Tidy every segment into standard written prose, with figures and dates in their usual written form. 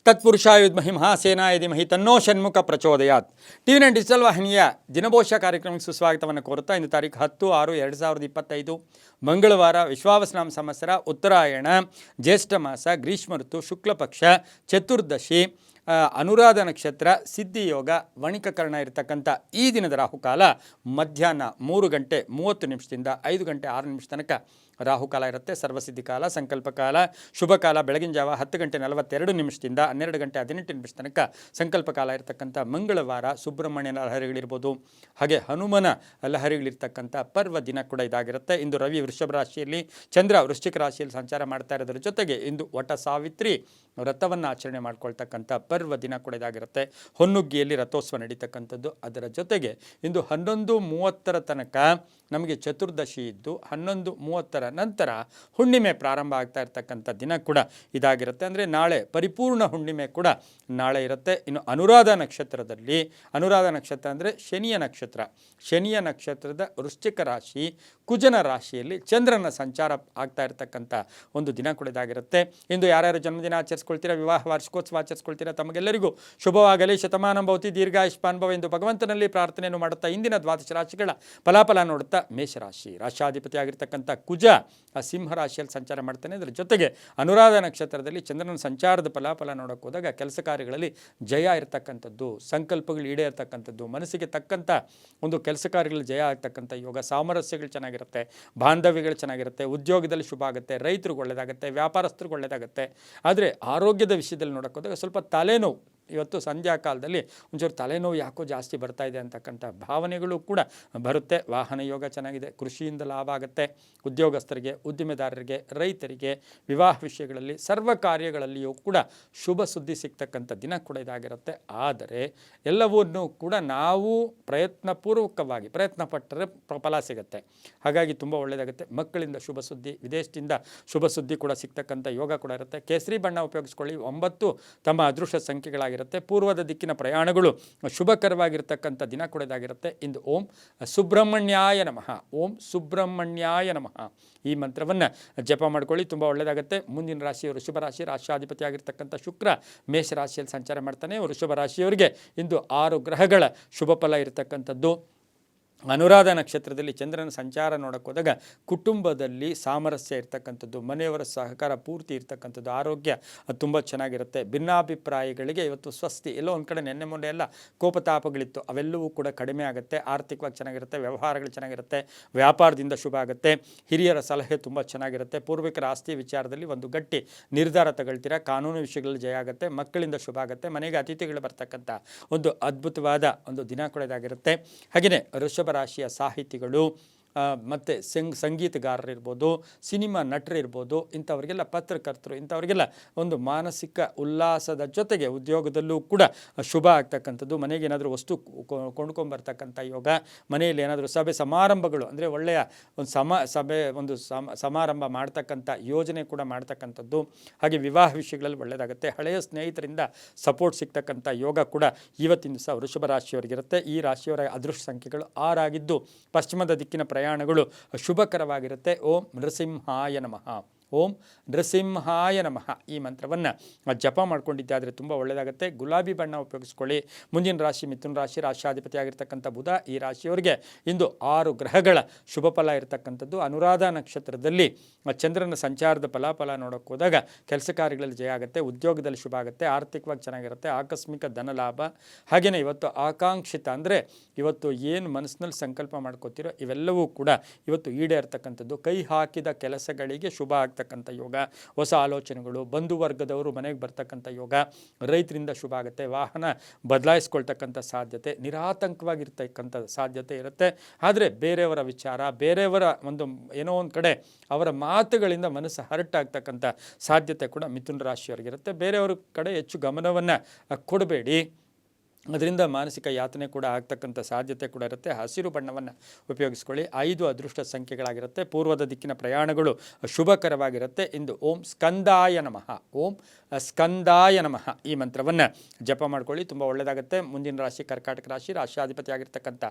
ತತ್ಪುರುಷಾಯ ವಿದ್ಮಹಿ ಮಹಾಸೇನಾಯ ಧೀಮಹಿ ತನ್ನೋ ಷಣ್ಮುಖ ಪ್ರಚೋದಯಾತ್. ಟಿ9 ಡಿಜಿಟಲ್ ವಾಹಿನಿಯ ದಿನಭೋಷ ಕಾರ್ಯಕ್ರಮಕ್ಕೆ ಸುಸ್ವಾಗತವನ್ನು ಕೋರುತ್ತಾ ಇಂದು ತಾರೀಕು 10/6/2025 ಮಂಗಳವಾರ ವಿಶ್ವಾವಸನಾಮ ಸಂವತ್ಸರ ಉತ್ತರಾಯಣ ಜ್ಯೇಷ್ಠ ಮಾಸ ಗ್ರೀಷ್ಮ ಋತು ಶುಕ್ಲ ಪಕ್ಷ ಚತುರ್ದಶಿ ಅನುರಾಧ ನಕ್ಷತ್ರ ಸಿದ್ಧಿಯೋಗ ವಣಿಕಕರಣ ಇರತಕ್ಕಂಥ ಈ ದಿನದ ರಾಹುಕಾಲ ಮಧ್ಯಾಹ್ನ 3:30 5:06 ತನಕ ರಾಹುಕಾಲ ಇರುತ್ತೆ. ಸರ್ವಸಿದ್ಧಿ ಕಾಲ, ಸಂಕಲ್ಪ ಕಾಲ, ಶುಭ ಕಾಲ ಬೆಳಗಿನ ಜಾವ 10:42 12:18 ತನಕ ಸಂಕಲ್ಪ ಕಾಲ ಇರತಕ್ಕಂಥ ಮಂಗಳವಾರ ಸುಬ್ರಹ್ಮಣ್ಯನ ಲಹರಿಗಳಿರ್ಬೋದು, ಹಾಗೆ ಹನುಮನ ಲಹರಿಗಳಿರ್ತಕ್ಕಂಥ ಪರ್ವ ದಿನ ಕೂಡ ಇದಾಗಿರುತ್ತೆ. ಇಂದು ರವಿ ವೃಷಭ ರಾಶಿಯಲ್ಲಿ, ಚಂದ್ರ ವೃಶ್ಚಿಕ ರಾಶಿಯಲ್ಲಿ ಸಂಚಾರ ಮಾಡ್ತಾ ಇರೋದ್ರ ಜೊತೆಗೆ ಇಂದು ವಟ ಸಾವಿತ್ರಿ ವ್ರತವನ್ನು ಆಚರಣೆ ಮಾಡ್ಕೊಳ್ತಕ್ಕಂಥ ಪರ್ವ ದಿನ ಕೂಡ ಇದಾಗಿರುತ್ತೆ. ಹೊನ್ನುಗ್ಗಿಯಲ್ಲಿ ರಥೋತ್ಸವ ನಡೀತಕ್ಕಂಥದ್ದು. ಅದರ ಜೊತೆಗೆ ಇಂದು 11:30 ತನಕ ನಮಗೆ ಚತುರ್ದಶಿ ಇದ್ದು 11:30 ನಂತರ ಹುಣ್ಣಿಮೆ ಪ್ರಾರಂಭ ಆಗ್ತಾ ಇರ್ತಕ್ಕಂಥ ದಿನ ಕೂಡ ಇದಾಗಿರುತ್ತೆ. ಅಂದರೆ ನಾಳೆ ಪರಿಪೂರ್ಣ ಹುಣ್ಣಿಮೆ ಕೂಡ ನಾಳೆ ಇರುತ್ತೆ. ಇನ್ನು ಅನುರಾಧ ನಕ್ಷತ್ರದಲ್ಲಿ, ಅನುರಾಧ ನಕ್ಷತ್ರ ಅಂದರೆ ಶನಿಯ ನಕ್ಷತ್ರ, ಶನಿಯ ನಕ್ಷತ್ರದ ವೃಶ್ಚಿಕ ರಾಶಿ ಕುಜನ ರಾಶಿಯಲ್ಲಿ ಚಂದ್ರನ ಸಂಚಾರ ಆಗ್ತಾ ಇರತಕ್ಕಂಥ ಒಂದು ದಿನ ಕೂಡ ಇದಾಗಿರುತ್ತೆ. ಇಂದು ಯಾರ್ಯಾರು ಜನ್ಮದಿನ ಆಚರಿಸ್ಕೊಳ್ತೀರಾ, ವಿವಾಹ ವಾರ್ಷಿಕೋತ್ಸವ ಆಚರಿಸ್ಕೊಳ್ತೀರಾ, ತಮಗೆಲ್ಲರಿಗೂ ಶುಭವಾಗಲಿ, ಶತಮಾನ ಭವತಿ, ದೀರ್ಘಾಯುಷ್ಮಾನ್ ಭವ ಎಂದು ಭಗವಂತನಲ್ಲಿ ಪ್ರಾರ್ಥನೆಯನ್ನು ಮಾಡುತ್ತಾ ಇಂದಿನ ದ್ವಾದಶ ರಾಶಿಗಳ ಫಲಾಫಲ ನೋಡುತ್ತಾ ಮೇಷರಾಶಿ ರಾಶಾಧಿಪತಿ ಆಗಿರ್ತಕ್ಕಂಥ ಕುಜ ಸಿಂಹ ರಾಶಿಯಲ್ಲಿ ಸಂಚಾರ ಮಾಡ್ತಾನೆ. ಅದರ ಜೊತೆಗೆ ಅನುರಾಧ ನಕ್ಷತ್ರದಲ್ಲಿ ಚಂದ್ರನ ಸಂಚಾರದ ಫಲಾಫಲ ನೋಡೋಕೆ ಹೋದಾಗ ಕೆಲಸ ಕಾರ್ಯಗಳಲ್ಲಿ ಜಯ ಇರತಕ್ಕಂಥದ್ದು, ಸಂಕಲ್ಪಗಳು ಈಡೇರ್ತಕ್ಕಂಥದ್ದು, ಮನಸ್ಸಿಗೆ ತಕ್ಕಂಥ ಒಂದು ಕೆಲಸ ಕಾರ್ಯಗಳಲ್ಲಿ ಜಯ ಆಗ್ತಕ್ಕಂಥ ಯೋಗ, ಸಾಮರಸ್ಯಗಳು ಚೆನ್ನಾಗಿರುತ್ತೆ, ಬಾಂಧವ್ಯಗಳು ಚೆನ್ನಾಗಿರುತ್ತೆ, ಉದ್ಯೋಗದಲ್ಲಿ ಶುಭ ಆಗುತ್ತೆ, ರೈತರಿಗೆ ಒಳ್ಳೆಯದಾಗುತ್ತೆ, ವ್ಯಾಪಾರಸ್ಥರಿಗೆ ಒಳ್ಳೆಯದಾಗುತ್ತೆ. ಆದರೆ ಆರೋಗ್ಯದ ವಿಷಯದಲ್ಲಿ ನೋಡೋಕೆ ಹೋದಾಗ ಸ್ವಲ್ಪ ತಲೆನೋವು, ಇವತ್ತು ಸಂಧ್ಯಾ ಕಾಲದಲ್ಲಿ ಒಂಚೂರು ತಲೆನೋವು ಯಾಕೋ ಜಾಸ್ತಿ ಬರ್ತಾ ಇದೆ ಅಂತಕ್ಕಂಥ ಭಾವನೆಗಳು ಕೂಡ ಬರುತ್ತೆ. ವಾಹನ ಯೋಗ ಚೆನ್ನಾಗಿದೆ, ಕೃಷಿಯಿಂದ ಲಾಭ ಆಗುತ್ತೆ, ಉದ್ಯೋಗಸ್ಥರಿಗೆ, ಉದ್ದಿಮೆದಾರರಿಗೆ, ರೈತರಿಗೆ, ವಿವಾಹ ವಿಷಯಗಳಲ್ಲಿ ಸರ್ವ ಕಾರ್ಯಗಳಲ್ಲಿಯೂ ಕೂಡ ಶುಭ ಸುದ್ದಿ ಸಿಗ್ತಕ್ಕಂಥ ದಿನ ಕೂಡ ಇದಾಗಿರುತ್ತೆ. ಆದರೆ ಎಲ್ಲವನ್ನೂ ಕೂಡ ನಾವು ಪ್ರಯತ್ನಪೂರ್ವಕವಾಗಿ ಪ್ರಯತ್ನ ಪಟ್ಟರೆ ಫಲ ಸಿಗುತ್ತೆ. ಹಾಗಾಗಿ ತುಂಬ ಒಳ್ಳೆಯದಾಗುತ್ತೆ. ಮಕ್ಕಳಿಂದ ಶುಭ ಸುದ್ದಿ, ವಿದೇಶದಿಂದ ಶುಭ ಸುದ್ದಿ ಕೂಡ ಸಿಗ್ತಕ್ಕಂಥ ಯೋಗ ಕೂಡ ಇರುತ್ತೆ. ಕೇಸರಿ ಬಣ್ಣ ಉಪಯೋಗಿಸ್ಕೊಳ್ಳಿ. 9 ತಮ್ಮ ಅದೃಷ್ಟ ಸಂಖ್ಯೆಗಳಾಗಿರುತ್ತೆ. ಪೂರ್ವದ ದಿಕ್ಕಿನ ಪ್ರಯಾಣಗಳು ಶುಭಕರವಾಗಿರ್ತಕ್ಕಂಥ ದಿನ ಕೂಡ ಇದಾಗಿರುತ್ತೆ. ಇಂದು ಓಂ ಸುಬ್ರಹ್ಮಣ್ಯಾಯ ನಮಃ, ಓಂ ಸುಬ್ರಹ್ಮಣ್ಯಾಯ ನಮಃ ಈ ಮಂತ್ರವನ್ನು ಜಪ ಮಾಡ್ಕೊಳ್ಳಿ, ತುಂಬ ಒಳ್ಳೆಯದಾಗುತ್ತೆ. ಮುಂದಿನ ರಾಶಿ ವೃಷಭ ರಾಶಿ, ರಾಶಾಧಿಪತಿ ಆಗಿರ್ತಕ್ಕಂಥ ಶುಕ್ರ ಮೇಷ ರಾಶಿಯಲ್ಲಿ ಸಂಚಾರ ಮಾಡ್ತಾನೆ. ವೃಷಭ ರಾಶಿಯವರಿಗೆ ಇಂದು 6 ಗ್ರಹಗಳ ಶುಭ ಫಲ ಇರತಕ್ಕಂಥದ್ದು. ಅನುರಾಧ ನಕ್ಷತ್ರದಲ್ಲಿ ಚಂದ್ರನ ಸಂಚಾರ ನೋಡೋಕೆ ಹೋದಾಗ ಕುಟುಂಬದಲ್ಲಿ ಸಾಮರಸ್ಯ ಇರ್ತಕ್ಕಂಥದ್ದು, ಮನೆಯವರ ಸಹಕಾರ ಪೂರ್ತಿ ಇರ್ತಕ್ಕಂಥದ್ದು, ಆರೋಗ್ಯ ತುಂಬ ಚೆನ್ನಾಗಿರುತ್ತೆ. ಭಿನ್ನಾಭಿಪ್ರಾಯಗಳಿಗೆ ಇವತ್ತು ಸ್ವಸ್ತಿ. ಎಲ್ಲೋ ಒಂದು ಕಡೆ ನೆನ್ನೆ ಮೊನ್ನೆ ಎಲ್ಲ ಕೋಪತಾಪಗಳಿತ್ತು, ಅವೆಲ್ಲವೂ ಕೂಡ ಕಡಿಮೆ ಆಗುತ್ತೆ. ಆರ್ಥಿಕವಾಗಿ ಚೆನ್ನಾಗಿರುತ್ತೆ, ವ್ಯವಹಾರಗಳು ಚೆನ್ನಾಗಿರುತ್ತೆ, ವ್ಯಾಪಾರದಿಂದ ಶುಭ ಆಗುತ್ತೆ. ಹಿರಿಯರ ಸಲಹೆ ತುಂಬ ಚೆನ್ನಾಗಿರುತ್ತೆ. ಪೂರ್ವಿಕರ ಆಸ್ತಿ ವಿಚಾರದಲ್ಲಿ ಒಂದು ಗಟ್ಟಿ ನಿರ್ಧಾರ ತಗೊಳ್ತೀರಾ. ಕಾನೂನು ವಿಷಯಗಳಲ್ಲಿ ಜಯ ಆಗುತ್ತೆ. ಮಕ್ಕಳಿಂದ ಶುಭ ಆಗುತ್ತೆ. ಮನೆಗೆ ಅತಿಥಿಗಳು ಬರ್ತಕ್ಕಂಥ ಒಂದು ಅದ್ಭುತವಾದ ಒಂದು ದಿನ ಕೂಡ ಇದಾಗಿರುತ್ತೆ. ಹಾಗೆಯೇ ವೃಷಭ ರಾಶಿಯ ಸಾಹಿತಿಗಳು ಮತ್ತು ಸಂಗೀತಗಾರರಿರ್ಬೋದು, ಸಿನಿಮಾ ನಟರಿರ್ಬೋದು, ಇಂಥವರಿಗೆಲ್ಲ ಪತ್ರಕರ್ತರು, ಇಂಥವರಿಗೆಲ್ಲ ಒಂದು ಮಾನಸಿಕ ಉಲ್ಲಾಸದ ಜೊತೆಗೆ ಉದ್ಯೋಗದಲ್ಲೂ ಕೂಡ ಶುಭ ಆಗ್ತಕ್ಕಂಥದ್ದು. ಮನೆಗೆ ಏನಾದರೂ ವಸ್ತು ಕೊಂಡ್ಕೊಂಬರ್ತಕ್ಕಂಥ ಯೋಗ, ಮನೆಯಲ್ಲಿ ಏನಾದರೂ ಸಭೆ ಸಮಾರಂಭಗಳು ಅಂದರೆ ಒಳ್ಳೆಯ ಒಂದು ಸಮಾರಂಭ ಮಾಡ್ತಕ್ಕಂಥ ಯೋಜನೆ ಕೂಡ ಮಾಡ್ತಕ್ಕಂಥದ್ದು. ಹಾಗೆ ವಿವಾಹ ವಿಷಯಗಳಲ್ಲಿ ಒಳ್ಳೆಯದಾಗುತ್ತೆ. ಹಳೆಯ ಸ್ನೇಹಿತರಿಂದ ಸಪೋರ್ಟ್ ಸಿಗ್ತಕ್ಕಂಥ ಯೋಗ ಕೂಡ ಇವತ್ತಿನ ದಿವಸ ವೃಷಭ ರಾಶಿಯವರಿಗಿರುತ್ತೆ. ಈ ರಾಶಿಯವರ ಅದೃಷ್ಟ ಸಂಖ್ಯೆಗಳು 6 ಆಗಿದ್ದು ಪಶ್ಚಿಮದ ದಿಕ್ಕಿನ ಪ್ರಯಾಣಗಳು ಶುಭಕರವಾಗಿರುತ್ತೆ. ಓಂ ನೃಸಿಂಹಾಯ ನಮಃ, ಓಂ ನೃಸಿಂಹಾಯ ನಮಃ ಈ ಮಂತ್ರವನ್ನು ಜಪ ಮಾಡ್ಕೊಂಡಿದ್ದಾದರೆ ತುಂಬ ಒಳ್ಳೆಯದಾಗುತ್ತೆ. ಗುಲಾಬಿ ಬಣ್ಣ ಉಪಯೋಗಿಸ್ಕೊಳ್ಳಿ. ಮುಂದಿನ ರಾಶಿ ಮಿಥುನ ರಾಶಿ, ರಾಶಾಧಿಪತಿ ಆಗಿರ್ತಕ್ಕಂಥ ಬುಧ ಈ ರಾಶಿಯವರಿಗೆ ಇಂದು 6 ಗ್ರಹಗಳ ಶುಭ ಫಲ ಇರತಕ್ಕಂಥದ್ದು. ಅನುರಾಧ ನಕ್ಷತ್ರದಲ್ಲಿ ಚಂದ್ರನ ಸಂಚಾರದ ಫಲಾಫಲ ನೋಡೋಕೆ ಹೋದಾಗ ಕೆಲಸ ಕಾರ್ಯಗಳಲ್ಲಿ ಜಯ ಆಗುತ್ತೆ, ಉದ್ಯೋಗದಲ್ಲಿ ಶುಭ ಆಗುತ್ತೆ, ಆರ್ಥಿಕವಾಗಿ ಚೆನ್ನಾಗಿರುತ್ತೆ, ಆಕಸ್ಮಿಕ ಧನ ಲಾಭ. ಹಾಗೆಯೇ ಇವತ್ತು ಆಕಾಂಕ್ಷಿತ ಅಂದರೆ ಇವತ್ತು ಏನು ಮನಸ್ಸಿನಲ್ಲಿ ಸಂಕಲ್ಪ ಮಾಡ್ಕೋತೀರೋ ಇವೆಲ್ಲವೂ ಕೂಡ ಇವತ್ತು ಈಡೇರ್ತಕ್ಕಂಥದ್ದು. ಕೈ ಹಾಕಿದ ಕೆಲಸಗಳಿಗೆ ಶುಭ ಆಗ್ತಕ್ಕಂಥ ಯೋಗ, ಹೊಸ ಆಲೋಚನೆಗಳು, ಬಂಧುವರ್ಗದವರು ಮನೆಗೆ ಬರ್ತಕ್ಕಂಥ ಯೋಗ, ರೈತರಿಂದ ಶುಭ ಆಗುತ್ತೆ, ವಾಹನ ಬದಲಾಯಿಸ್ಕೊಳ್ತಕ್ಕಂಥ ಸಾಧ್ಯತೆ, ನಿರಾತಂಕವಾಗಿರ್ತಕ್ಕಂಥ ಸಾಧ್ಯತೆ ಇರುತ್ತೆ. ಆದರೆ ಬೇರೆಯವರ ವಿಚಾರ, ಬೇರೆಯವರ ಒಂದು ಏನೋ ಒಂದು ಕಡೆ ಅವರ ಮಾತುಗಳಿಂದ ಮನಸ್ಸು ಹರ್ಟ್ ಆಗ್ತಕ್ಕಂಥ ಸಾಧ್ಯತೆ ಕೂಡ ಮಿಥುನ ರಾಶಿಯವರಿಗಿರುತ್ತೆ. ಬೇರೆಯವ್ರ ಕಡೆ ಹೆಚ್ಚು ಗಮನವನ್ನು ಕೊಡಬೇಡಿ. ಅದರಿಂದ ಮಾನಸಿಕ ಯಾತನೆ ಕೂಡ ಆಗ್ತಕ್ಕಂಥ ಸಾಧ್ಯತೆ ಕೂಡ ಇರುತ್ತೆ. ಹಸಿರು ಬಣ್ಣವನ್ನು ಉಪಯೋಗಿಸ್ಕೊಳ್ಳಿ. 5 ಅದೃಷ್ಟ ಸಂಖ್ಯೆಗಳಾಗಿರುತ್ತೆ. ಪೂರ್ವದ ದಿಕ್ಕಿನ ಪ್ರಯಾಣಗಳು ಶುಭಕರವಾಗಿರುತ್ತೆ. ಇಂದು ಓಂ ಸ್ಕಂದಾಯ ನಮಃ, ಓಂ ಸ್ಕಂದಾಯ ನಮಃ ಈ ಮಂತ್ರವನ್ನು ಜಪ ಮಾಡ್ಕೊಳ್ಳಿ, ತುಂಬ ಒಳ್ಳೆಯದಾಗುತ್ತೆ. ಮುಂದಿನ ರಾಶಿ ಕರ್ಕಾಟಕ ರಾಶಿ. ರಾಶಿಯಾಧಿಪತಿ ಆಗಿರ್ತಕ್ಕಂಥ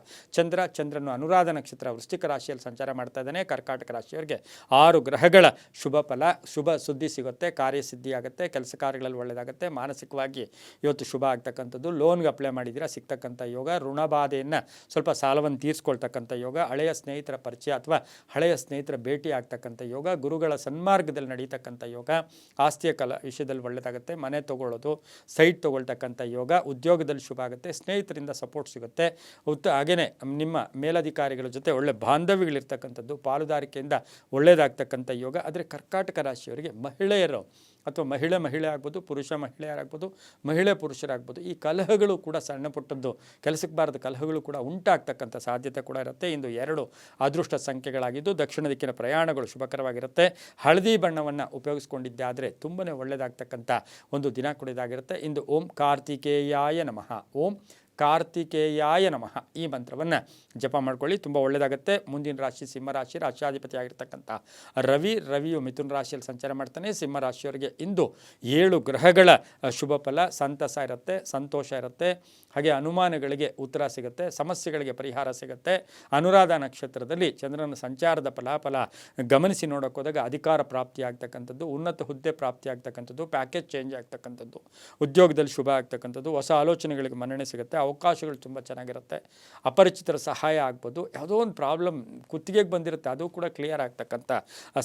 ಚಂದ್ರನು ಅನುರಾಧ ನಕ್ಷತ್ರ ವೃಶ್ಚಿಕ ರಾಶಿಯಲ್ಲಿ ಸಂಚಾರ ಮಾಡ್ತಾ ಇದ್ದಾನೆ. ಕರ್ಕಾಟಕ ರಾಶಿಯವರಿಗೆ 6 ಗ್ರಹಗಳ ಶುಭ ಫಲ, ಶುಭ ಸುದ್ದಿ ಸಿಗುತ್ತೆ, ಕಾರ್ಯಸಿದ್ಧಿ ಆಗುತ್ತೆ, ಕೆಲಸ ಕಾರ್ಯಗಳಲ್ಲಿ ಒಳ್ಳೆಯದಾಗುತ್ತೆ. ಮಾನಸಿಕವಾಗಿ ಇವತ್ತು ಶುಭ ಆಗ್ತಕ್ಕಂಥದ್ದು. ಲೋನ್ಗೆ ಅಪ್ಲೈ ಮಾಡಿದ್ದೀರಾ ಸಿಗ್ತಕ್ಕಂಥ ಯೋಗ. ಋಣಬಾಧೆಯನ್ನು ಸ್ವಲ್ಪ ಸಾಲವನ್ನು ತೀರಿಸ್ಕೊಳ್ತಕ್ಕಂಥ ಯೋಗ. ಹಳೆಯ ಸ್ನೇಹಿತರ ಪರಿಚಯ ಅಥವಾ ಹಳೆಯ ಸ್ನೇಹಿತರ ಭೇಟಿ ಆಗ್ತಕ್ಕಂಥ ಯೋಗ. ಗುರುಗಳ ಸನ್ಮಾರ್ಗದಲ್ಲಿ ನಡೀತಕ್ಕಂಥ ಯೋಗ. ಆಸ್ತಿಯ ವಿಷಯದಲ್ಲಿ ಒಳ್ಳೆಯದಾಗುತ್ತೆ. ಮನೆ ತೊಗೊಳ್ಳೋದು, ಸೈಟ್ ತೊಗೊಳ್ತಕ್ಕಂಥ ಯೋಗ. ಉದ್ಯೋಗದಲ್ಲಿ ಶುಭ ಆಗುತ್ತೆ. ಸ್ನೇಹಿತರಿಂದ ಸಪೋರ್ಟ್ ಸಿಗುತ್ತೆ. ಹಾಗೆಯೇ ನಿಮ್ಮ ಮೇಲಧಿಕಾರಿಗಳ ಜೊತೆ ಒಳ್ಳೆ ಬಾಂಧವ್ಯಗಳಿರ್ತಕ್ಕಂಥದ್ದು, ಪಾಲುದಾರಿಕೆಯಿಂದ ಒಳ್ಳೆಯದಾಗ್ತಕ್ಕಂಥ ಯೋಗ. ಆದರೆ ಕರ್ಕಾಟಕ ರಾಶಿಯವರಿಗೆ ಮಹಿಳೆಯರು ಅಥವಾ ಮಹಿಳೆ ಆಗ್ಬೋದು, ಪುರುಷ ಮಹಿಳೆಯರಾಗ್ಬೋದು, ಮಹಿಳೆ ಪುರುಷರಾಗ್ಬೋದು, ಈ ಕಲಹಗಳು ಕೂಡ ಸಣ್ಣ ಪುಟ್ಟದ್ದು ಕೆಲಸಕ್ಕೆ ಬಾರದ ಕಲಹಗಳು ಕೂಡ ಉಂಟಾಗ್ತಕ್ಕಂಥ ಸಾಧ್ಯತೆ ಕೂಡ ಇರುತ್ತೆ. ಇಂದು 2 ಅದೃಷ್ಟ ಸಂಖ್ಯೆಗಳಾಗಿದ್ದು ದಕ್ಷಿಣ ದಿಕ್ಕಿನ ಪ್ರಯಾಣಗಳು ಶುಭಕರವಾಗಿರುತ್ತೆ. ಹಳದಿ ಬಣ್ಣವನ್ನು ಉಪಯೋಗಿಸ್ಕೊಂಡಿದ್ದಾದರೆ ತುಂಬಾ ಒಳ್ಳೆಯದಾಗ್ತಕ್ಕಂಥ ಒಂದು ದಿನ ಕೂಡ ಇದಾಗಿರುತ್ತೆ. ಇಂದು ಓಂ ಕಾರ್ತಿಕೇಯಾಯ ನಮಃ, ಓಂ ಕಾರ್ತಿಕೇಯಾಯ ನಮಃ ಈ ಮಂತ್ರವನ್ನು ಜಪ ಮಾಡ್ಕೊಳ್ಳಿ, ತುಂಬ ಒಳ್ಳೆಯದಾಗುತ್ತೆ. ಮುಂದಿನ ರಾಶಿ ಸಿಂಹರಾಶಿ. ರಾಶಿಯಾಧಿಪತಿ ಆಗಿರ್ತಕ್ಕಂಥ ರವಿಯು ಮಿಥುನ ರಾಶಿಯಲ್ಲಿ ಸಂಚಾರ ಮಾಡ್ತಾನೆ. ಸಿಂಹರಾಶಿಯವರಿಗೆ ಇಂದು 7 ಗ್ರಹಗಳ ಶುಭ ಫಲ, ಸಂತಸ ಇರುತ್ತೆ, ಸಂತೋಷ ಇರುತ್ತೆ. ಹಾಗೆ ಅನುಮಾನಗಳಿಗೆ ಉತ್ತರ ಸಿಗುತ್ತೆ, ಸಮಸ್ಯೆಗಳಿಗೆ ಪರಿಹಾರ ಸಿಗುತ್ತೆ. ಅನುರಾಧ ನಕ್ಷತ್ರದಲ್ಲಿ ಚಂದ್ರನ ಸಂಚಾರದ ಫಲಾಫಲ ಗಮನಿಸಿ ನೋಡೋಕೆ ಹೋದಾಗ ಅಧಿಕಾರ ಪ್ರಾಪ್ತಿ ಆಗ್ತಕ್ಕಂಥದ್ದು, ಉನ್ನತ ಹುದ್ದೆ ಪ್ರಾಪ್ತಿ ಆಗ್ತಕ್ಕಂಥದ್ದು, ಪ್ಯಾಕೇಜ್ ಚೇಂಜ್ ಆಗ್ತಕ್ಕಂಥದ್ದು, ಉದ್ಯೋಗದಲ್ಲಿ ಶುಭ ಆಗ್ತಕ್ಕಂಥದ್ದು, ಹೊಸ ಆಲೋಚನೆಗಳಿಗೆ ಮನ್ನಣೆ ಸಿಗುತ್ತೆ, ಅವಕಾಶಗಳು ತುಂಬ ಚೆನ್ನಾಗಿರುತ್ತೆ. ಅಪರಿಚಿತರ ಸಹಾಯ ಆಗ್ಬೋದು. ಯಾವುದೋ ಒಂದು ಪ್ರಾಬ್ಲಮ್ ಕುತ್ತಿಗೆಗೆ ಬಂದಿರುತ್ತೆ, ಅದು ಕೂಡ ಕ್ಲಿಯರ್ ಆಗ್ತಕ್ಕಂಥ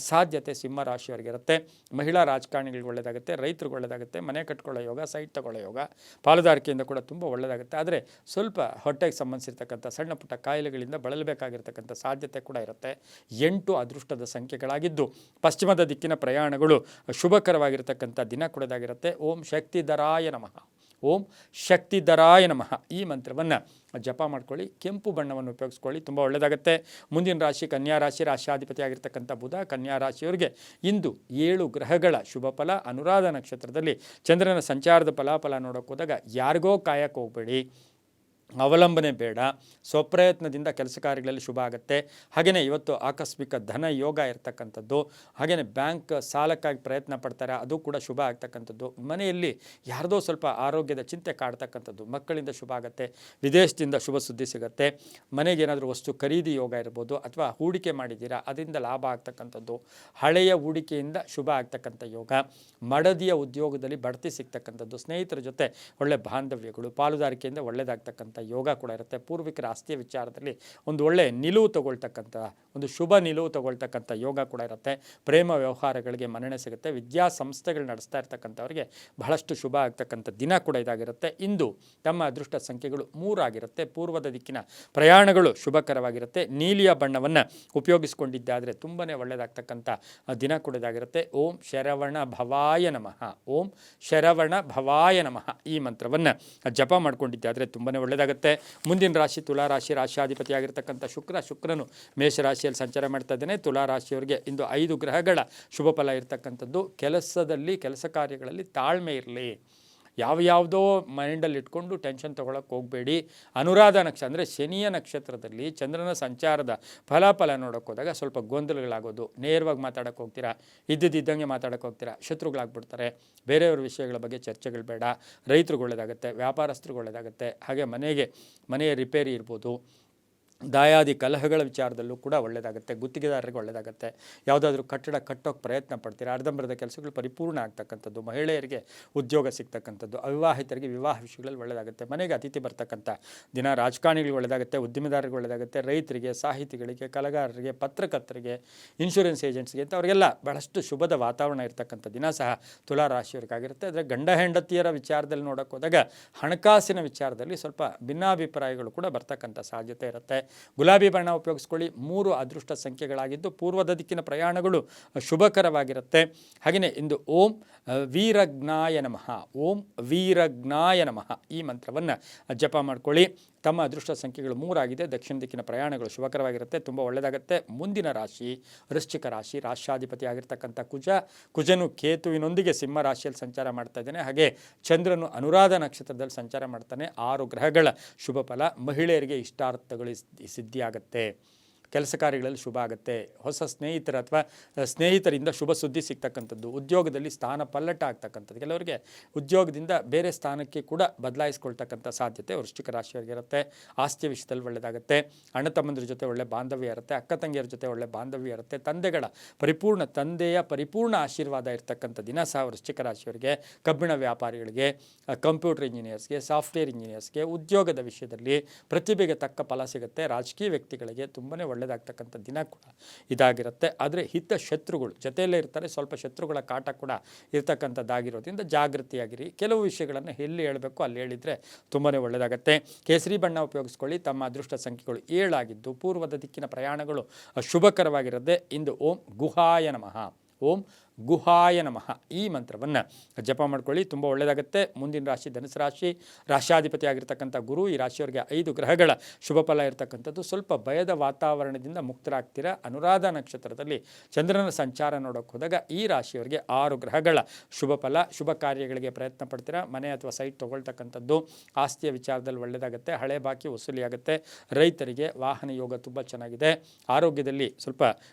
ಸಾಧ್ಯತೆ ಸಿಂಹ ರಾಶಿಯವರಿಗಿರುತ್ತೆ. ಮಹಿಳಾ ರಾಜಕಾರಣಿಗಳಿಗೆ ಒಳ್ಳೆಯದಾಗುತ್ತೆ, ರೈತರಿಗೆ ಒಳ್ಳೆಯದಾಗುತ್ತೆ, ಮನೆ ಕಟ್ಕೊಳ್ಳೋ ಯೋಗ, ಸೈಟ್ ತಗೊಳ್ಳೋ ಯೋಗ, ಪಾಲುದಾರಿಕೆಯಿಂದ ಕೂಡ ತುಂಬ ಒಳ್ಳೆಯದಾಗುತ್ತೆ. ಆದರೆ ಸ್ವಲ್ಪ ಹೊಟ್ಟೆಗೆ ಸಂಬಂಧಿಸಿರ್ತಕ್ಕಂಥ ಸಣ್ಣ ಪುಟ್ಟ ಕಾಯಿಲೆಗಳಿಂದ ಬಳಲಬೇಕಾಗಿರ್ತಕ್ಕಂಥ ಸಾಧ್ಯತೆ ಕೂಡ ಇರುತ್ತೆ. 8 ಅದೃಷ್ಟದ ಸಂಖ್ಯೆಗಳಾಗಿದ್ದು ಪಶ್ಚಿಮದ ದಿಕ್ಕಿನ ಪ್ರಯಾಣಗಳು ಶುಭಕರವಾಗಿರ್ತಕ್ಕಂಥ ದಿನ ಕೂಡದಾಗಿರುತ್ತೆ. ಓಂ ಶಕ್ತಿಧರಾಯ ನಮಃ, ಓಂ ಶಕ್ತಿಧರಾಯ ನಮಃ ಈ ಮಂತ್ರವನ್ನು ಜಪ ಮಾಡ್ಕೊಳ್ಳಿ. ಕೆಂಪು ಬಣ್ಣವನ್ನು ಉಪಯೋಗಿಸ್ಕೊಳ್ಳಿ, ತುಂಬ ಒಳ್ಳೆಯದಾಗುತ್ತೆ. ಮುಂದಿನ ರಾಶಿ ಕನ್ಯಾ ರಾಶಿ. ರಾಶಿಯಾಧಿಪತಿ ಆಗಿರ್ತಕ್ಕಂಥ ಬುಧ. ಕನ್ಯಾ ರಾಶಿಯವರಿಗೆ ಇಂದು 7 ಗ್ರಹಗಳ ಶುಭ ಫಲ. ಅನುರಾಧ ನಕ್ಷತ್ರದಲ್ಲಿ ಚಂದ್ರನ ಸಂಚಾರದ ಫಲಾಫಲ ನೋಡೋಕೆ ಹೋದಾಗ ಯಾರಿಗೋ ಕಾಯಕ್ಕೆ ಹೋಗಬೇಡಿ, ಅವಲಂಬನೆ ಬೇಡ, ಸ್ವಪ್ರಯತ್ನದಿಂದ ಕೆಲಸ ಕಾರ್ಯಗಳಲ್ಲಿ ಶುಭ ಆಗುತ್ತೆ. ಹಾಗೆಯೇ ಇವತ್ತು ಆಕಸ್ಮಿಕ ಧನ ಯೋಗ ಇರ್ತಕ್ಕಂಥದ್ದು. ಹಾಗೆಯೇ ಬ್ಯಾಂಕ್ ಸಾಲಕ್ಕಾಗಿ ಪ್ರಯತ್ನ ಪಡ್ತಾರೆ, ಅದು ಕೂಡ ಶುಭ ಆಗ್ತಕ್ಕಂಥದ್ದು. ಮನೆಯಲ್ಲಿ ಯಾರ್ದೋ ಸ್ವಲ್ಪ ಆರೋಗ್ಯದ ಚಿಂತೆ ಕಾಡ್ತಕ್ಕಂಥದ್ದು, ಮಕ್ಕಳಿಂದ ಶುಭ ಆಗುತ್ತೆ. ವಿದೇಶದಿಂದ ಶುಭ ಸುದ್ದಿ ಸಿಗುತ್ತೆ. ಮನೆಗೆ ಏನಾದರೂ ವಸ್ತು ಖರೀದಿ ಯೋಗ ಇರ್ಬೋದು, ಅಥವಾ ಹೂಡಿಕೆ ಮಾಡಿದ್ದೀರಾ ಅದರಿಂದ ಲಾಭ ಆಗ್ತಕ್ಕಂಥದ್ದು, ಹಳೆಯ ಹೂಡಿಕೆಯಿಂದ ಶುಭ ಆಗ್ತಕ್ಕಂಥ ಯೋಗ. ಮಡದಿಯ ಉದ್ಯೋಗದಲ್ಲಿ ಬಡ್ತಿ ಸಿಗ್ತಕ್ಕಂಥದ್ದು, ಸ್ನೇಹಿತರ ಜೊತೆ ಒಳ್ಳೆ ಬಾಂಧವ್ಯಗಳು, ಪಾಲುದಾರಿಕೆಯಿಂದ ಒಳ್ಳೆಯದಾಗ್ತಕ್ಕಂಥ ಯೋಗ ಕೂಡ ಇರುತ್ತೆ. ಪೂರ್ವಿಕರ ಆಸ್ತಿಯ ವಿಚಾರದಲ್ಲಿ ಒಂದು ಒಳ್ಳೆ ನಿಲುವು ತಗೊಳ್ತಕ್ಕಂಥ, ಒಂದು ಶುಭ ನಿಲುವು ತಗೊಳ್ತಕ್ಕಂಥ ಯೋಗ ಕೂಡ ಇರುತ್ತೆ. ಪ್ರೇಮ ವ್ಯವಹಾರಗಳಿಗೆ ಮನ್ನಣೆ ಸಿಗುತ್ತೆ. ವಿದ್ಯಾಸಂಸ್ಥೆಗಳು ನಡೆಸ್ತಾ ಇರ್ತಕ್ಕಂಥವ್ರಿಗೆ ಬಹಳಷ್ಟು ಶುಭ ಆಗ್ತಕ್ಕಂಥ ದಿನ ಕೂಡ ಇದಾಗಿರುತ್ತೆ. ಇಂದು ತಮ್ಮ ಅದೃಷ್ಟ ಸಂಖ್ಯೆಗಳು 3 ಆಗಿರುತ್ತೆ. ಪೂರ್ವದ ದಿಕ್ಕಿನ ಪ್ರಯಾಣಗಳು ಶುಭಕರವಾಗಿರುತ್ತೆ. ನೀಲಿಯ ಬಣ್ಣವನ್ನು ಉಪಯೋಗಿಸಿಕೊಂಡಿದ್ದಾದರೆ ತುಂಬಾ ಒಳ್ಳೆಯದಾಗ್ತಕ್ಕಂಥ ದಿನ ಕೂಡ ಇದಾಗಿರುತ್ತೆ. ಓಂ ಶರವಣ ಭವಾಯ ನಮಃ, ಓಂ ಶರವಣ ಭವಾಯ ನಮಃ ಈ ಮಂತ್ರವನ್ನು ಜಪ ಮಾಡ್ಕೊಂಡಿದ್ದಾದರೆ ತುಂಬಾ ಒಳ್ಳೆಯದಾಗುತ್ತೆ. ಮುಂದಿನ ರಾಶಿ ತುಲಾ ರಾಶಿ. ರಾಶಿಯಾಧಿಪತಿ ಆಗಿರ್ತಕ್ಕಂಥ ಶುಕ್ರನು ಮೇಷರಾಶಿಯಲ್ಲಿ ಸಂಚಾರ ಮಾಡ್ತಾ ಇದ್ದಾನೆ. ತುಲಾ ರಾಶಿಯವರಿಗೆ ಇಂದು 5 ಗ್ರಹಗಳ ಶುಭ ಫಲ ಇರತಕ್ಕಂಥದ್ದು. ಕೆಲಸ ಕಾರ್ಯಗಳಲ್ಲಿ ತಾಳ್ಮೆ ಇರಲಿ. ಯಾವುದೋ ಮೈಂಡಲ್ಲಿ ಇಟ್ಕೊಂಡು ಟೆನ್ಷನ್ ತೊಗೊಳಕ್ಕೆ ಹೋಗಬೇಡಿ. ಅನುರಾಧ ನಕ್ಷತ್ರ ಅಂದರೆ ಶನಿಯ ನಕ್ಷತ್ರದಲ್ಲಿ ಚಂದ್ರನ ಸಂಚಾರದ ಫಲಾಫಲ ನೋಡೋಕೆ ಹೋದಾಗ ಸ್ವಲ್ಪ ಗೊಂದಲಗಳಾಗೋದು. ನೇರವಾಗಿ ಮಾತಾಡೋಕ್ಕೆ ಹೋಗ್ತೀರಾ, ಇದ್ದಂಗೆ ಮಾತಾಡೋಕ್ಕೆ ಹೋಗ್ತೀರಾ, ಶತ್ರುಗಳಾಗ್ಬಿಡ್ತಾರೆ. ಬೇರೆಯವ್ರ ವಿಷಯಗಳ ಬಗ್ಗೆ ಚರ್ಚೆಗಳು ಬೇಡ. ರೈತರಿಗೆ ಒಳ್ಳೆಯದಾಗುತ್ತೆ, ವ್ಯಾಪಾರಸ್ಥರಿಗೆ ಒಳ್ಳೆಯದಾಗುತ್ತೆ. ಹಾಗೆ ಮನೆಯ ರಿಪೇರಿ ಇರ್ಬೋದು, ದಾಯಾದಿ ಕಲಹಗಳ ವಿಚಾರದಲ್ಲೂ ಕೂಡ ಒಳ್ಳೆಯದಾಗುತ್ತೆ. ಗುತ್ತಿಗೆದಾರರಿಗೆ ಒಳ್ಳೆಯದಾಗುತ್ತೆ. ಯಾವುದಾದ್ರೂ ಕಟ್ಟಡ ಕಟ್ಟೋಕ್ಕೆ ಪ್ರಯತ್ನ ಪಡ್ತೀರಾ, ಅರ್ಧಂಬರ್ಧ ಕೆಲಸಗಳು ಪರಿಪೂರ್ಣ ಆಗ್ತಕ್ಕಂಥದ್ದು. ಮಹಿಳೆಯರಿಗೆ ಉದ್ಯೋಗ ಸಿಗ್ತಕ್ಕಂಥದ್ದು. ಅವಿವಾಹಿತರಿಗೆ ವಿವಾಹ ವಿಷಯಗಳಲ್ಲಿ ಒಳ್ಳೆಯದಾಗುತ್ತೆ. ಮನೆಗೆ ಅತಿಥಿ ಬರ್ತಕ್ಕಂಥ ದಿನ. ರಾಜಕಾರಣಿಗಳಿಗೆ ಒಳ್ಳೆಯದಾಗುತ್ತೆ, ಉದ್ಯಮಿದಾರರಿಗೆ ಒಳ್ಳೆಯದಾಗುತ್ತೆ, ರೈತರಿಗೆ, ಸಾಹಿತಿಗಳಿಗೆ, ಕಲಾಗಾರರಿಗೆ, ಪತ್ರಕರ್ತರಿಗೆ, ಇನ್ಶೂರೆನ್ಸ್ ಏಜೆಂಟ್ಸ್ಗೆ ಅಂತ ಅವರಿಗೆಲ್ಲ ಬಹಳಷ್ಟು ಶುಭದ ವಾತಾವರಣ ಇರತಕ್ಕಂಥ ದಿನ ಸಹ ತುಲಾ ರಾಶಿಯವರಿಗಾಗಿರುತ್ತೆ. ಆದರೆ ಗಂಡ ಹೆಂಡತಿಯರ ವಿಚಾರದಲ್ಲಿ ನೋಡೋಕೆ ಹೋದಾಗ ಹಣಕಾಸಿನ ವಿಚಾರದಲ್ಲಿ ಸ್ವಲ್ಪ ಭಿನ್ನಾಭಿಪ್ರಾಯಗಳು ಕೂಡ ಬರ್ತಕ್ಕಂಥ ಸಾಧ್ಯತೆ ಇರುತ್ತೆ. ಗುಲಾಬಿ ಬಣ್ಣ ಉಪಯೋಗಿಸ್ಕೊಳ್ಳಿ. 3 ಅದೃಷ್ಟ ಸಂಖ್ಯೆಗಳಾಗಿದ್ದು ಪೂರ್ವದ ದಿಕ್ಕಿನ ಪ್ರಯಾಣಗಳು ಶುಭಕರವಾಗಿರುತ್ತೆ. ಹಾಗೆಯೇ ಇಂದು ಓಂ ವೀರಜ್ಞಾಯ ನಮಃ, ಓಂ ವೀರಜ್ಞಾಯ ನಮಃ ಈ ಮಂತ್ರವನ್ನು ಜಪ ಮಾಡ್ಕೊಳ್ಳಿ. ತಮ್ಮ ಅದೃಷ್ಟ ಸಂಖ್ಯೆಗಳು 3 ಆಗಿದೆ. ದಕ್ಷಿಣ ದಿಕ್ಕಿನ ಪ್ರಯಾಣಗಳು ಶುಭಕರವಾಗಿರುತ್ತೆ, ತುಂಬ ಒಳ್ಳೆಯದಾಗುತ್ತೆ. ಮುಂದಿನ ರಾಶಿ ವೃಶ್ಚಿಕ ರಾಶಿ. ರಾಶ್ಯಾಧಿಪತಿ ಆಗಿರ್ತಕ್ಕಂಥ ಕುಜನು ಕೇತುವಿನೊಂದಿಗೆ ಸಿಂಹ ರಾಶಿಯಲ್ಲಿ ಸಂಚಾರ ಮಾಡ್ತಾ ಇದ್ದಾನೆ. ಹಾಗೆ ಚಂದ್ರನು ಅನುರಾಧ ನಕ್ಷತ್ರದಲ್ಲಿ ಸಂಚಾರ ಮಾಡ್ತಾನೆ. 6 ಗ್ರಹಗಳ ಶುಭ ಫಲ. ಮಹಿಳೆಯರಿಗೆ ಇಷ್ಟಾರ್ಥಗಳು ಸಿದ್ಧಿಯಾಗುತ್ತೆ, ಕೆಲಸ ಕಾರ್ಯಗಳಲ್ಲಿ ಶುಭ ಆಗುತ್ತೆ. ಹೊಸ ಸ್ನೇಹಿತರ ಅಥವಾ ಸ್ನೇಹಿತರಿಂದ ಶುಭ ಸುದ್ದಿ ಸಿಗ್ತಕ್ಕಂಥದ್ದು. ಉದ್ಯೋಗದಲ್ಲಿ ಸ್ಥಾನ ಪಲ್ಲಟ ಆಗ್ತಕ್ಕಂಥದ್ದು. ಕೆಲವರಿಗೆ ಉದ್ಯೋಗದಿಂದ ಬೇರೆ ಸ್ಥಾನಕ್ಕೆ ಕೂಡ ಬದಲಾಯಿಸ್ಕೊಳ್ತಕ್ಕಂಥ ಸಾಧ್ಯತೆ ವೃಶ್ಚಿಕ ರಾಶಿಯವರಿಗೆ ಇರುತ್ತೆ. ಆಸ್ತಿಯ ವಿಷಯದಲ್ಲಿ ಒಳ್ಳೆಯದಾಗುತ್ತೆ. ಅಣ್ಣ ತಮ್ಮಂದಿರ ಜೊತೆ ಒಳ್ಳೆ ಬಾಂಧವ್ಯ ಇರುತ್ತೆ. ಅಕ್ಕ ತಂಗಿಯರ ಜೊತೆ ಒಳ್ಳೆ ಬಾಂಧವ್ಯ ಇರುತ್ತೆ. ತಂದೆಯ ಪರಿಪೂರ್ಣ ಆಶೀರ್ವಾದ ಇರತಕ್ಕಂಥ ದಿನ ಸಹ ವೃಶ್ಚಿಕ ರಾಶಿಯವರಿಗೆ. ಕಬ್ಬಿಣ ವ್ಯಾಪಾರಿಗಳಿಗೆ, ಕಂಪ್ಯೂಟರ್ ಇಂಜಿನಿಯರ್ಸ್ಗೆ, ಸಾಫ್ಟ್ವೇರ್ ಇಂಜಿನಿಯರ್ಸ್ಗೆ ಉದ್ಯೋಗದ ವಿಷಯದಲ್ಲಿ ಪ್ರತಿಭೆಗೆ ತಕ್ಕ ಫಲ ಸಿಗುತ್ತೆ. ರಾಜಕೀಯ ವ್ಯಕ್ತಿಗಳಿಗೆ ತುಂಬನೇ ಒಳ್ಳೆಯದಾಗ್ತಕ್ಕಂಥ ದಿನ ಕೂಡ ಇದಾಗಿರುತ್ತೆ. ಆದರೆ ಶತ್ರುಗಳು ಜೊತೆಯಲ್ಲೇ ಇರ್ತಾರೆ, ಸ್ವಲ್ಪ ಶತ್ರುಗಳ ಕಾಟ ಕೂಡ ಇರ್ತಕ್ಕಂಥದ್ದಾಗಿರೋದ್ರಿಂದ ಜಾಗೃತಿಯಾಗಿರಿ. ಕೆಲವು ವಿಷಯಗಳನ್ನು ಎಲ್ಲಿ ಹೇಳಬೇಕು ಅಲ್ಲಿ ಹೇಳಿದರೆ ತುಂಬಾ ಒಳ್ಳೆಯದಾಗುತ್ತೆ. ಕೇಸರಿ ಬಣ್ಣ ಉಪಯೋಗಿಸ್ಕೊಳ್ಳಿ. ತಮ್ಮ ಅದೃಷ್ಟ ಸಂಖ್ಯೆಗಳು 7 ಆಗಿದ್ದು ಪೂರ್ವದ ದಿಕ್ಕಿನ ಪ್ರಯಾಣಗಳು ಶುಭಕರವಾಗಿರುತ್ತೆ. ಇಂದು ಓಂ ಗುಹಾಯ ನಮಃ, ಓಂ ಗುಹಾಯ ನಮಃ ಈ ಮಂತ್ರವನ್ನು ಜಪ ಮಾಡ್ಕೊಳ್ಳಿ, ತುಂಬ ಒಳ್ಳೆಯದಾಗುತ್ತೆ. ಮುಂದಿನ ರಾಶಿ ಧನುಸು ರಾಶಿ. ರಾಶ್ಯಾಧಿಪತಿ ಆಗಿರ್ತಕ್ಕಂಥ ಗುರು. ಈ ರಾಶಿಯವರಿಗೆ 5 ಗ್ರಹಗಳ ಶುಭ ಫಲ ಇರತಕ್ಕಂಥದ್ದು. ಸ್ವಲ್ಪ ಭಯದ ವಾತಾವರಣದಿಂದ ಮುಕ್ತರಾಗ್ತೀರಾ. ಅನುರಾಧ ನಕ್ಷತ್ರದಲ್ಲಿ ಚಂದ್ರನ ಸಂಚಾರ ನೋಡೋಕೆ ಹೋದಾಗ ಈ ರಾಶಿಯವರಿಗೆ 6 ಗ್ರಹಗಳ ಶುಭ ಫಲ. ಶುಭ ಕಾರ್ಯಗಳಿಗೆ ಪ್ರಯತ್ನ ಪಡ್ತೀರಾ. ಮನೆ ಅಥವಾ ಸೈಟ್ ತೊಗೊಳ್ತಕ್ಕಂಥದ್ದು. ಆಸ್ತಿಯ ವಿಚಾರದಲ್ಲಿ ಒಳ್ಳೆಯದಾಗುತ್ತೆ. ಹಳೆ ಬಾಕಿ ವಸೂಲಿಯಾಗುತ್ತೆ. ರೈತರಿಗೆ ವಾಹನ ಯೋಗ ತುಂಬ ಚೆನ್ನಾಗಿದೆ. ಆರೋಗ್ಯದಲ್ಲಿ ಸ್ವಲ್ಪ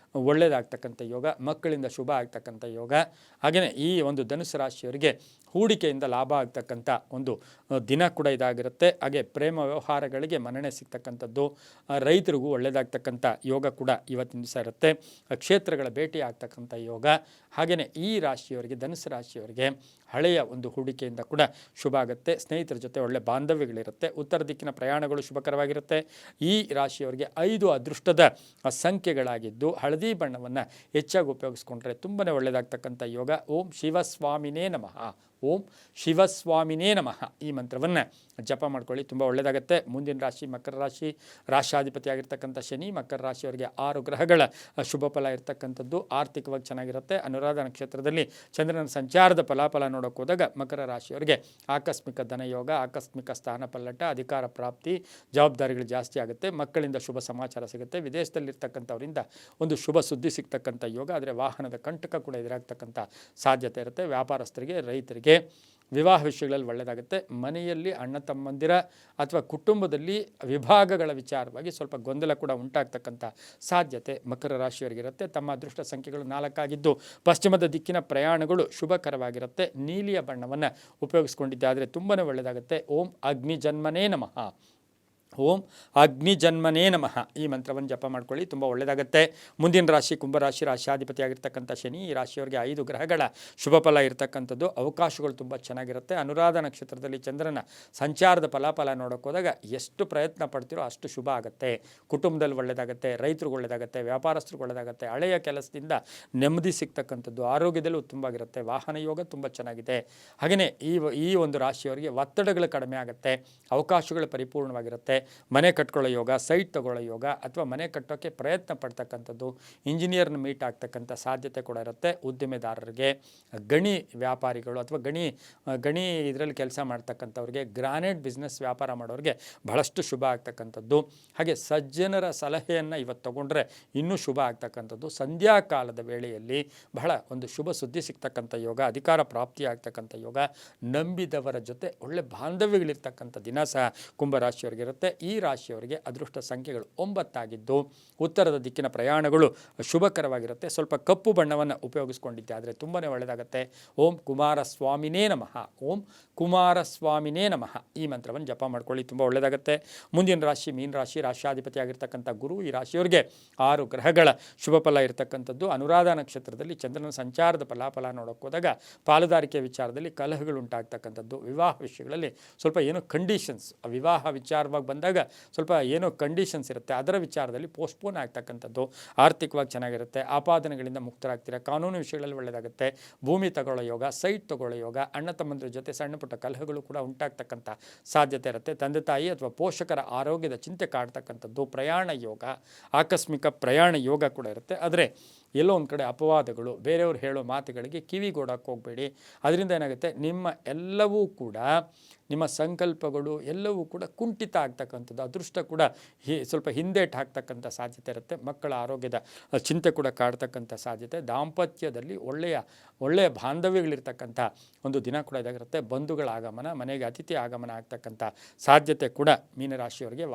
ಒಳ್ಳೆಯದಾಗ್ತಕ್ಕಂಥ ಯೋಗ. ಮಕ್ಕಳಿಂದ ಶುಭ ಆಗ್ತಕ್ಕಂಥ ಯೋಗ. ಹಾಗೆಯೇ ಈ ಒಂದು ಧನುಸು ರಾಶಿಯವರಿಗೆ ಹೂಡಿಕೆಯಿಂದ ಲಾಭ ಆಗ್ತಕ್ಕಂಥ ಒಂದು ದಿನ ಕೂಡ ಇದಾಗಿರುತ್ತೆ. ಹಾಗೆ ಪ್ರೇಮ ವ್ಯವಹಾರಗಳಿಗೆ ಮನ್ನಣೆ ಸಿಗ್ತಕ್ಕಂಥದ್ದು. ರೈತರಿಗೂ ಒಳ್ಳೆಯದಾಗ್ತಕ್ಕಂಥ ಯೋಗ ಕೂಡ ಇವತ್ತಿನ ದಿವಸ ಇರುತ್ತೆ. ಕ್ಷೇತ್ರಗಳ ಭೇಟಿ ಆಗ್ತಕ್ಕಂಥ ಯೋಗ. ಹಾಗೆಯೇ ಈ ರಾಶಿಯವರಿಗೆ ಧನುಸು ರಾಶಿಯವರಿಗೆ ಹಳೆಯ ಒಂದು ಹೂಡಿಕೆಯಿಂದ ಕೂಡ ಶುಭ ಆಗುತ್ತೆ. ಸ್ನೇಹಿತರ ಜೊತೆ ಒಳ್ಳೆ ಬಾಂಧವ್ಯಗಳಿರುತ್ತೆ. ಉತ್ತರ ದಿಕ್ಕಿನ ಪ್ರಯಾಣಗಳು ಶುಭಕರವಾಗಿರುತ್ತೆ. ಈ ರಾಶಿಯವರಿಗೆ 5 ಅದೃಷ್ಟದ ಸಂಖ್ಯೆಗಳಾಗಿದ್ದು ಹಳದಿ ಬಣ್ಣವನ್ನು ಹೆಚ್ಚಾಗಿ ಉಪಯೋಗಿಸ್ಕೊಂಡ್ರೆ ತುಂಬಾ ಒಳ್ಳೆಯದಾಗ್ತಕ್ಕಂಥ ಯೋಗ. ಓಂ ಶಿವಸ್ವಾಮಿನೇ ನಮಃ, ಓಂ ಶಿವಸ್ವಾಮಿನೇ ನಮಃ ಈ ಮಂತ್ರವನ್ನು ಜಪ ಮಾಡ್ಕೊಳ್ಳಿ, ತುಂಬ ಒಳ್ಳೆಯದಾಗುತ್ತೆ. ಮುಂದಿನ ರಾಶಿ ಮಕರ ರಾಶಿ. ರಾಶ್ಯಾಧಿಪತಿ ಆಗಿರ್ತಕ್ಕಂಥ ಶನಿ. ಮಕರ ರಾಶಿಯವರಿಗೆ 6 ಗ್ರಹಗಳ ಶುಭ ಫಲ ಇರತಕ್ಕಂಥದ್ದು. ಆರ್ಥಿಕವಾಗಿ ಚೆನ್ನಾಗಿರುತ್ತೆ. ಅನುರಾಧ ನಕ್ಷತ್ರದಲ್ಲಿ ಚಂದ್ರನ ಸಂಚಾರದ ಫಲಾಫಲ ನೋಡೋಕೆ ಹೋದಾಗ ಮಕರ ರಾಶಿಯವರಿಗೆ ಆಕಸ್ಮಿಕ ಧನಯೋಗ, ಆಕಸ್ಮಿಕ ಸ್ಥಾನ ಪಲ್ಲಟ, ಅಧಿಕಾರ ಪ್ರಾಪ್ತಿ, ಜವಾಬ್ದಾರಿಗಳು ಜಾಸ್ತಿ ಆಗುತ್ತೆ. ಮಕ್ಕಳಿಂದ ಶುಭ ಸಮಾಚಾರ ಸಿಗುತ್ತೆ. ವಿದೇಶದಲ್ಲಿರ್ತಕ್ಕಂಥವರಿಂದ ಒಂದು ಶುಭ ಸುದ್ದಿ ಸಿಗ್ತಕ್ಕಂಥ ಯೋಗ. ಆದರೆ ವಾಹನದ ಕಂಟಕ ಕೂಡ ಎದುರಾಗ್ತಕ್ಕಂಥ ಸಾಧ್ಯತೆ ಇರುತ್ತೆ. ವ್ಯಾಪಾರಸ್ಥರಿಗೆ, ರೈತರಿಗೆ ವಿವಾಹ ವಿಷಯಗಳಲ್ಲಿ ಒಳ್ಳೆಯದಾಗುತ್ತೆ. ಮನೆಯಲ್ಲಿ ಅಣ್ಣ ತಮ್ಮಂದಿರ ಅಥವಾ ಕುಟುಂಬದಲ್ಲಿ ವಿಭಾಗಗಳ ವಿಚಾರವಾಗಿ ಸ್ವಲ್ಪ ಗೊಂದಲ ಕೂಡ ಉಂಟಾಗ್ತಕ್ಕಂಥ ಸಾಧ್ಯತೆ ಮಕರ ರಾಶಿಯವರಿಗಿರುತ್ತೆ. ತಮ್ಮ ಅದೃಷ್ಟ ಸಂಖ್ಯೆಗಳು 4 ಆಗಿದ್ದು ಪಶ್ಚಿಮದ ದಿಕ್ಕಿನ ಪ್ರಯಾಣಗಳು ಶುಭಕರವಾಗಿರುತ್ತೆ. ನೀಲಿಯ ಬಣ್ಣವನ್ನು ಉಪಯೋಗಿಸ್ಕೊಂಡಿದ್ದಾದರೆ ತುಂಬಾ ಒಳ್ಳೆಯದಾಗುತ್ತೆ. ಓಂ ಅಗ್ನಿಜನ್ಮನೇ ನಮಃ, ಓಂ ಅಗ್ನಿಜನ್ಮನೇ ನಮಃ ಈ ಮಂತ್ರವನ್ನು ಜಪ ಮಾಡ್ಕೊಳ್ಳಿ, ತುಂಬ ಒಳ್ಳೆಯದಾಗುತ್ತೆ. ಮುಂದಿನ ರಾಶಿ ಕುಂಭರಾಶಿ. ರಾಶ್ಯಾಧಿಪತಿ ಆಗಿರ್ತಕ್ಕಂಥ ಶನಿ. ಈ ರಾಶಿಯವರಿಗೆ 5 ಗ್ರಹಗಳ ಶುಭ ಫಲ ಇರತಕ್ಕಂಥದ್ದು. ಅವಕಾಶಗಳು ತುಂಬ ಚೆನ್ನಾಗಿರುತ್ತೆ. ಅನುರಾಧ ನಕ್ಷತ್ರದಲ್ಲಿ ಚಂದ್ರನ ಸಂಚಾರದ ಫಲಾಫಲ ನೋಡೋಕೆ ಹೋದಾಗ ಎಷ್ಟು ಪ್ರಯತ್ನ ಪಡ್ತೀರೋ ಅಷ್ಟು ಶುಭ ಆಗುತ್ತೆ. ಕುಟುಂಬದಲ್ಲಿ ಒಳ್ಳೆಯದಾಗುತ್ತೆ, ರೈತರಿಗೆ ಒಳ್ಳೆಯದಾಗುತ್ತೆ, ವ್ಯಾಪಾರಸ್ಥರಿಗೆ ಒಳ್ಳೆಯದಾಗುತ್ತೆ. ಹಳೆಯ ಕೆಲಸದಿಂದ ನೆಮ್ಮದಿ ಸಿಗ್ತಕ್ಕಂಥದ್ದು. ಆರೋಗ್ಯದಲ್ಲೂ ಉತ್ತಮವಾಗಿರುತ್ತೆ. ವಾಹನ ಯೋಗ ತುಂಬ ಚೆನ್ನಾಗಿದೆ. ಹಾಗೆಯೇ ಈ ಒಂದು ರಾಶಿಯವರಿಗೆ ಒತ್ತಡಗಳು ಕಡಿಮೆ ಆಗುತ್ತೆ. ಅವಕಾಶಗಳು ಪರಿಪೂರ್ಣವಾಗಿರುತ್ತೆ. ಮನೆ ಕಟ್ಕೊಳ್ಳೋ ಯೋಗ, ಸೈಟ್ ತಗೊಳ್ಳೋ ಯೋಗ ಅಥವಾ ಮನೆ ಕಟ್ಟೋಕ್ಕೆ ಪ್ರಯತ್ನ ಪಡ್ತಕ್ಕಂಥದ್ದು. ಇಂಜಿನಿಯರ್ನ ಮೀಟ್ ಆಗ್ತಕ್ಕಂಥ ಸಾಧ್ಯತೆ ಕೂಡ ಇರುತ್ತೆ. ಉದ್ದಿಮೆದಾರರಿಗೆ, ಗಣಿ ವ್ಯಾಪಾರಿಗಳು ಅಥವಾ ಗಣಿ ಇದರಲ್ಲಿ ಕೆಲಸ ಮಾಡ್ತಕ್ಕಂಥವ್ರಿಗೆ, ಗ್ರಾನೈಟ್ ಬಿಸ್ನೆಸ್ ವ್ಯಾಪಾರ ಮಾಡೋರಿಗೆ ಬಹಳಷ್ಟು ಶುಭ ಆಗ್ತಕ್ಕಂಥದ್ದು. ಹಾಗೆ ಸಜ್ಜನರ ಸಲಹೆಯನ್ನು ಇವತ್ತು ತಗೊಂಡ್ರೆ ಇನ್ನೂ ಶುಭ ಆಗ್ತಕ್ಕಂಥದ್ದು. ಸಂಧ್ಯಾಕಾಲದ ವೇಳೆಯಲ್ಲಿ ಬಹಳ ಒಂದು ಶುಭ ಸುದ್ದಿ ಸಿಗ್ತಕ್ಕಂಥ ಯೋಗ. ಅಧಿಕಾರ ಪ್ರಾಪ್ತಿ ಆಗ್ತಕ್ಕಂಥ ಯೋಗ. ನಂಬಿದವರ ಜೊತೆ ಒಳ್ಳೆ ಬಾಂಧವ್ಯಗಳಿರ್ತಕ್ಕಂಥ ದಿನ ಸಹ ಕುಂಭರಾಶಿಯವರಿಗಿರುತ್ತೆ. ಈ ರಾಶಿಯವರಿಗೆ ಅದೃಷ್ಟ ಸಂಖ್ಯೆಗಳು 9 ಆಗಿದ್ದು ಉತ್ತರದ ದಿಕ್ಕಿನ ಪ್ರಯಾಣಗಳು ಶುಭಕರವಾಗಿರುತ್ತೆ. ಸ್ವಲ್ಪ ಕಪ್ಪು ಬಣ್ಣವನ್ನು ಉಪಯೋಗಿಸ್ಕೊಂಡಿದ್ದೆ ಆದರೆ ತುಂಬಾ ಒಳ್ಳೆಯದಾಗುತ್ತೆ. ಓಂ ಕುಮಾರಸ್ವಾಮಿನೇ ನಮಃ, ಓಂ ಕುಮಾರಸ್ವಾಮಿನೇ ನಮಃ ಈ ಮಂತ್ರವನ್ನು ಜಪ ಮಾಡ್ಕೊಳ್ಳಿ, ತುಂಬ ಒಳ್ಳೆಯದಾಗುತ್ತೆ. ಮುಂದಿನ ರಾಶಿ ಮೀನ ರಾಶಿ. ರಾಶ್ಯಾಧಿಪತಿ ಆಗಿರ್ತಕ್ಕಂಥ ಗುರು. ಈ ರಾಶಿಯವರಿಗೆ 6 ಗ್ರಹಗಳ ಶುಭ ಫಲ ಇರತಕ್ಕಂಥದ್ದು. ಅನುರಾಧ ನಕ್ಷತ್ರದಲ್ಲಿ ಚಂದ್ರನ ಸಂಚಾರದ ಫಲಾಫಲ ನೋಡೋಕೆ ಹೋದಾಗ ಪಾಲುದಾರಿಕೆ ವಿಚಾರದಲ್ಲಿ ಕಲಹಗಳು ಉಂಟಾಗ್ತಕ್ಕಂಥದ್ದು. ವಿವಾಹ ವಿಷಯಗಳಲ್ಲಿ ಸ್ವಲ್ಪ ಏನೋ ಕಂಡೀಷನ್ಸ್, ವಿವಾಹ ವಿಚಾರವಾಗಿ ಬಂದಾಗ ಬಂದಾಗ ಸ್ವಲ್ಪ ಏನೋ ಕಂಡೀಷನ್ಸ್ ಇರುತ್ತೆ, ಅದರ ವಿಚಾರದಲ್ಲಿ ಪೋಸ್ಟ್ಪೋನ್ ಆಗ್ತಕ್ಕಂಥದ್ದು. ಆರ್ಥಿಕವಾಗಿ ಚೆನ್ನಾಗಿರುತ್ತೆ, ಆಪಾದನೆಗಳಿಂದ ಮುಕ್ತರಾಗ್ತೀರಾ, ಕಾನೂನು ವಿಷಯಗಳಲ್ಲಿ ಒಳ್ಳೆಯದಾಗುತ್ತೆ, ಭೂಮಿ ತಗೊಳ್ಳೋ ಯೋಗ, ಸೈಟ್ ತಗೊಳ್ಳೋ ಯೋಗ, ಅಣ್ಣ ತಮ್ಮಂದ್ರ ಜೊತೆ ಸಣ್ಣ ಪುಟ್ಟ ಕಲಹಗಳು ಕೂಡ ಉಂಟಾಗ್ತಕ್ಕಂಥ ಸಾಧ್ಯತೆ ಇರುತ್ತೆ. ತಂದೆ ತಾಯಿ ಅಥವಾ ಪೋಷಕರ ಆರೋಗ್ಯದ ಚಿಂತೆ ಕಾಡ್ತಕ್ಕಂಥದ್ದು, ಪ್ರಯಾಣ ಯೋಗ, ಆಕಸ್ಮಿಕ ಪ್ರಯಾಣ ಯೋಗ ಕೂಡ ಇರುತ್ತೆ. ಆದರೆ ಎಲ್ಲೋ ಒಂದು ಕಡೆ ಅಪವಾದಗಳು, ಬೇರೆಯವ್ರು ಹೇಳೋ ಮಾತುಗಳಿಗೆ ಕಿವಿಗೊಡಕ್ಕೆ ಹೋಗಬೇಡಿ. ಅದರಿಂದ ಏನಾಗುತ್ತೆ, ನಿಮ್ಮ ಎಲ್ಲವೂ ಕೂಡ ನಿಮ್ಮ ಸಂಕಲ್ಪಗಳು ಎಲ್ಲವೂ ಕೂಡ ಕುಂಠಿತ ಆಗ್ತಕ್ಕಂಥದ್ದು, ಅದೃಷ್ಟ ಕೂಡ ಸ್ವಲ್ಪ ಹಿಂದೇಟು ಹಾಕ್ತಕ್ಕಂಥ ಸಾಧ್ಯತೆ ಇರುತ್ತೆ. ಮಕ್ಕಳ ಆರೋಗ್ಯದ ಚಿಂತೆ ಕೂಡ ಕಾಡ್ತಕ್ಕಂಥ ಸಾಧ್ಯತೆ, ದಾಂಪತ್ಯದಲ್ಲಿ ಒಳ್ಳೆಯ ಬಾಂಧವ್ಯಗಳಿರ್ತಕ್ಕಂಥ ಒಂದು ದಿನ ಕೂಡ ಇದಾಗಿರುತ್ತೆ. ಬಂಧುಗಳ ಆಗಮನ, ಮನೆಗೆ ಅತಿಥಿ ಆಗಮನ ಆಗ್ತಕ್ಕಂಥ ಸಾಧ್ಯತೆ ಕೂಡ ಮೀನರಾಶಿಯವರಿಗೆ.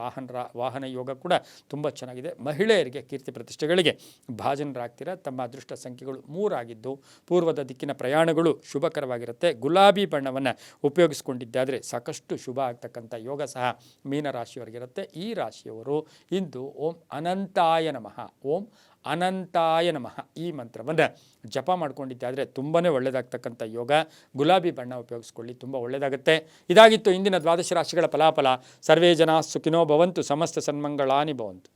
ವಾಹನ ಯೋಗ ಕೂಡ ತುಂಬ ಚೆನ್ನಾಗಿದೆ. ಮಹಿಳೆಯರಿಗೆ ಕೀರ್ತಿ ಪ್ರತಿಷ್ಠೆಗಳಿಗೆ ಭಾಜನರಾಗ್ತೀರ. ತಮ್ಮ ಅದೃಷ್ಟ ಸಂಖ್ಯೆಗಳು 3 ಆಗಿದ್ದು ಪೂರ್ವದ ದಿಕ್ಕಿನ ಪ್ರಯಾಣಗಳು ಶುಭಕರವಾಗಿರುತ್ತೆ. ಗುಲಾಬಿ ಬಣ್ಣವನ್ನು ಉಪಯೋಗಿಸ್ಕೊಂಡಿದ್ದಾದರೆ ಸಾಕಷ್ಟು ಶುಭ ಆಗ್ತಕ್ಕಂಥ ಯೋಗ ಸಹ ಮೀನರಾಶಿಯವರಿಗಿರುತ್ತೆ. ಈ ರಾಶಿಯವರು ಇಂದು ಓಂ ಅನಂತಾಯ ನಮಃ, ಓಂ ಅನಂತಾಯ ನಮಃ ಈ ಮಂತ್ರವನ್ನು ಜಪ ಮಾಡ್ಕೊಂಡಿದ್ದಾದರೆ ತುಂಬಾ ಒಳ್ಳೆಯದಾಗ್ತಕ್ಕಂಥ ಯೋಗ. ಗುಲಾಬಿ ಬಣ್ಣ ಉಪಯೋಗಿಸ್ಕೊಳ್ಳಿ, ತುಂಬ ಒಳ್ಳೆಯದಾಗುತ್ತೆ. ಇದಾಗಿತ್ತು ಇಂದಿನ ದ್ವಾದಶ ರಾಶಿಗಳ ಫಲಾಫಲ. ಸರ್ವೇ ಜನ ಸುಖಿನೋ ಭವಂತು, ಸಮಸ್ತ ಸನ್ಮಂಗಳಾನಿ ಭವಂತು.